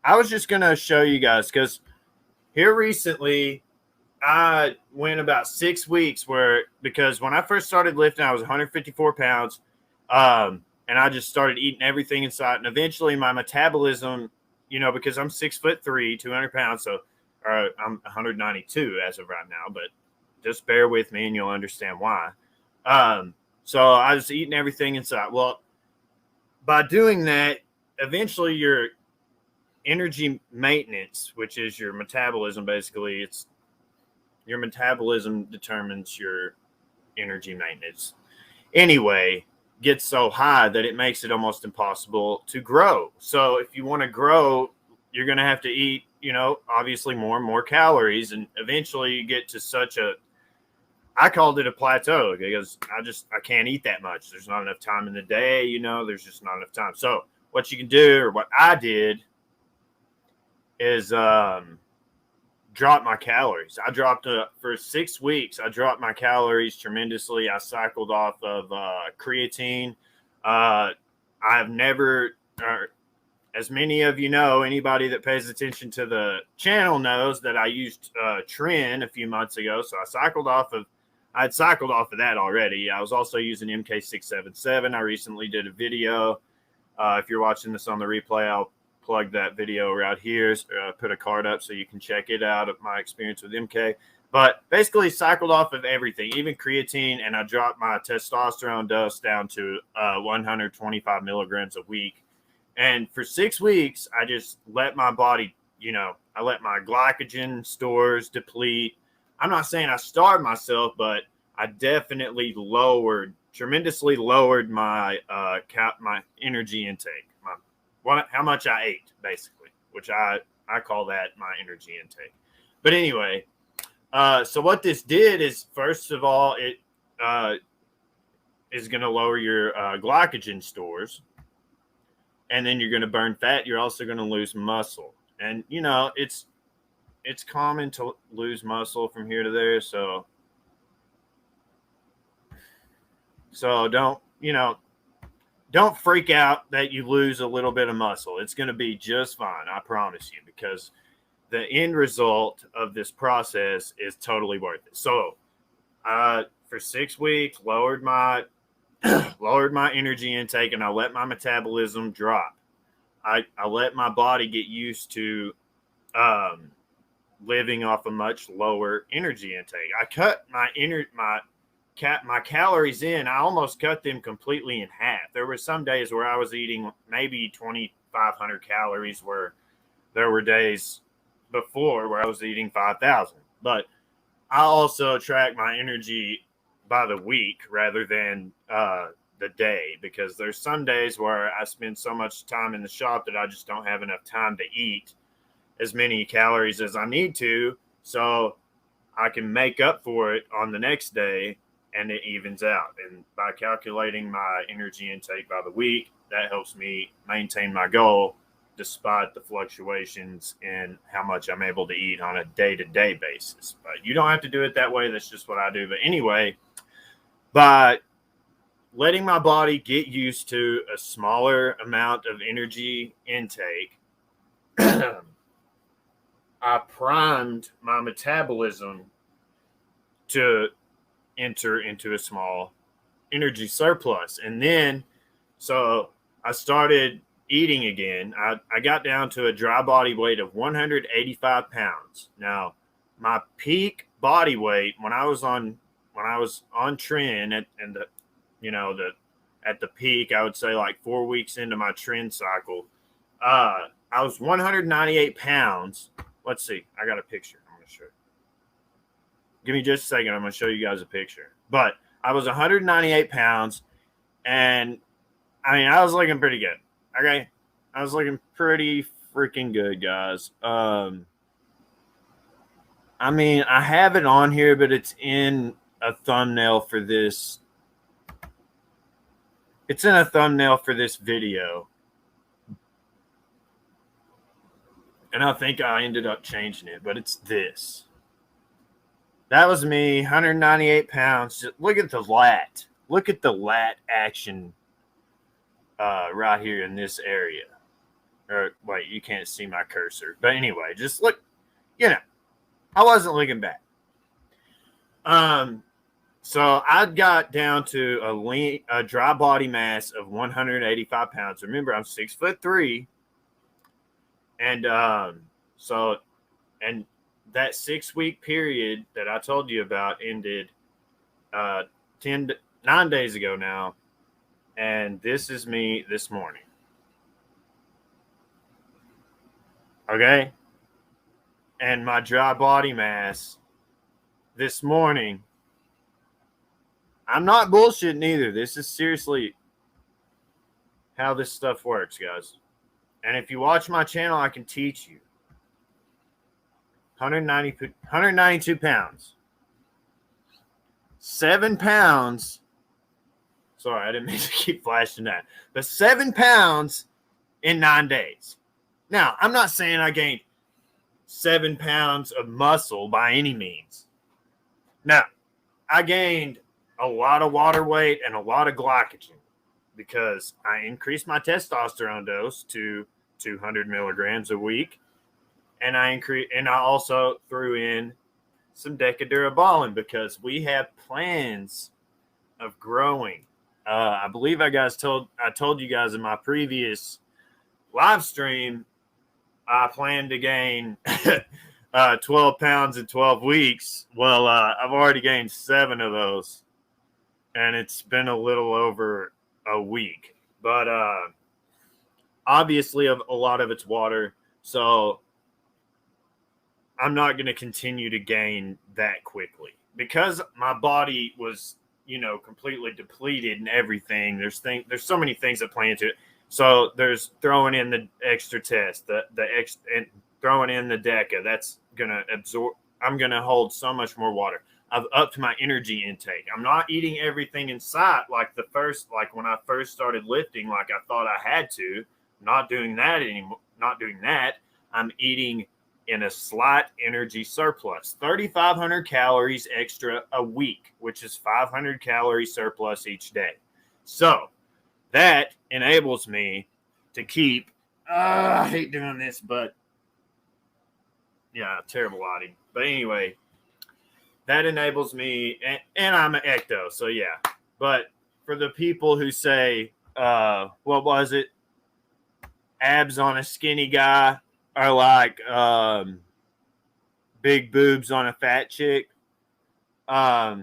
I was just gonna show you guys because here recently I went about 6 weeks because when I first started lifting, I was 154 pounds, and I just started eating everything inside, and eventually my metabolism, because I'm 6'3", 200 pounds, so I'm 192 as of right now, but just bear with me and you'll understand why. So I was eating everything inside. Well, by doing that, eventually your energy maintenance, which is your metabolism, basically, it's your metabolism determines your energy maintenance. Anyway, gets so high that it makes it almost impossible to grow. So if you want to grow, you're going to have to eat, obviously more and more calories. And eventually you get to I called it a plateau because I can't eat that much. There's not enough time in the day, there's just not enough time. So what you can do, or what I did, is drop my calories. I dropped for 6 weeks. I dropped my calories tremendously. I cycled off of creatine. I've never, as many of you know, anybody that pays attention to the channel knows that I used Tren a few months ago. So I had cycled off of that already. I was also using MK677. I recently did a video. If you're watching this on the replay, I'll plug that video right here, put a card up so you can check it out of my experience with MK. But basically cycled off of everything, even creatine, and I dropped my testosterone dose down to 125 milligrams a week. And for 6 weeks, I just let my body, I let my glycogen stores deplete. I'm not saying I starved myself, but I definitely tremendously lowered my my energy intake, how much I ate, basically, which I call that my energy intake. But anyway, so what this did is, first of all, it is going to lower your glycogen stores, and then you're going to burn fat. You're also going to lose muscle. And, it's common to lose muscle from here to there, so don't freak out that you lose a little bit of muscle. It's going to be just fine, I promise you, because the end result of this process is totally worth it. So, for 6 weeks, lowered my energy intake, and I let my metabolism drop. I let my body get used to living off a much lower energy intake. I cut my calories in. I almost cut them completely in half. There were some days where I was eating maybe 2,500 calories, where there were days before where I was eating 5,000. But I also track my energy by the week rather than the day, because there's some days where I spend so much time in the shop that I just don't have enough time to eat as many calories as I need to, so I can make up for it on the next day, and it evens out. And by calculating my energy intake by the week, that helps me maintain my goal despite the fluctuations in how much I'm able to eat on a day-to-day basis. But you don't have to do it that way. That's just what I do. But anyway, by letting my body get used to a smaller amount of energy intake, I primed my metabolism to enter into a small energy surplus. And then, so I started eating again. I got down to a dry body weight of 185 pounds. Now, my peak body weight when I was on Tren at the peak, I would say like 4 weeks into my Tren cycle, I was 198 pounds. Let's see. I got a picture. I'm going to show you. Give me just a second. I'm going to show you guys a picture. But I was 198 pounds, and I was looking pretty good. Okay? I was looking pretty freaking good, guys. I have it on here, but it's in a thumbnail for this. It's in a thumbnail for this video. And I think I ended up changing it, but it's this. That was me, 198 pounds. Just look at the lat. Look at the lat action right here in this area. Or wait, you can't see my cursor. But anyway, just look, I wasn't looking back. So I got down to a dry body mass of 185 pounds. Remember, I'm 6'3", and and that 6-week period that I told you about ended 9 days ago now, and this is me this morning. Okay, and my dry body mass this morning. I'm not bullshitting either. This is seriously how this stuff works, guys. And if you watch my channel, I can teach you. 192 pounds. 7 pounds. Sorry, I didn't mean to keep flashing that. But 7 pounds in 9 days. Now, I'm not saying I gained 7 pounds of muscle by any means. No, I gained a lot of water weight and a lot of glycogen because I increased my testosterone dose to 200 milligrams a week. And I also threw in some decadurabolin because we have plans of growing. I believe I told you guys in my previous live stream, I plan to gain 12 pounds in 12 weeks. Well, I've already gained 7 of those, and it's been a little over a week. But obviously, a lot of it's water, so I'm not going to continue to gain that quickly because my body was, completely depleted and everything. There's so many things that play into it. So there's throwing in the extra test, and throwing in the DECA. That's going to absorb. I'm going to hold so much more water. I've upped my energy intake. I'm not eating everything in sight like when I first started lifting, like I thought I had to. Not doing that anymore. Not doing that. I'm eating in a slight energy surplus, 3,500 calories extra a week, which is 500 calorie surplus each day. So that enables me to keep, I hate doing this, but yeah, terrible lighting. But anyway, that enables me, and I'm an ecto, so yeah. But for the people who say, what was it? Abs on a skinny guy are like big boobs on a fat chick. I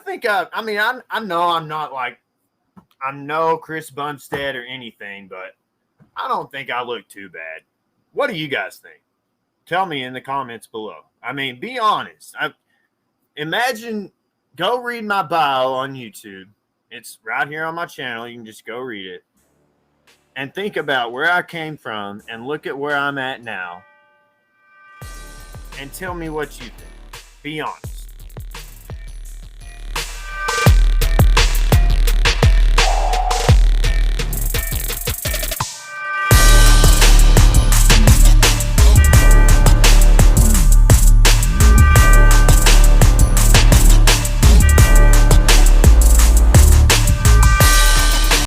think I know I'm not like I'm no Cris Bumstead or anything, but I don't think I look too bad. What do you guys think? Tell me in the comments below. I mean, be honest. Go read my bio on YouTube. It's right here on my channel. You can just go read it. And think about where I came from and look at where I'm at now. And tell me what you think. Be honest.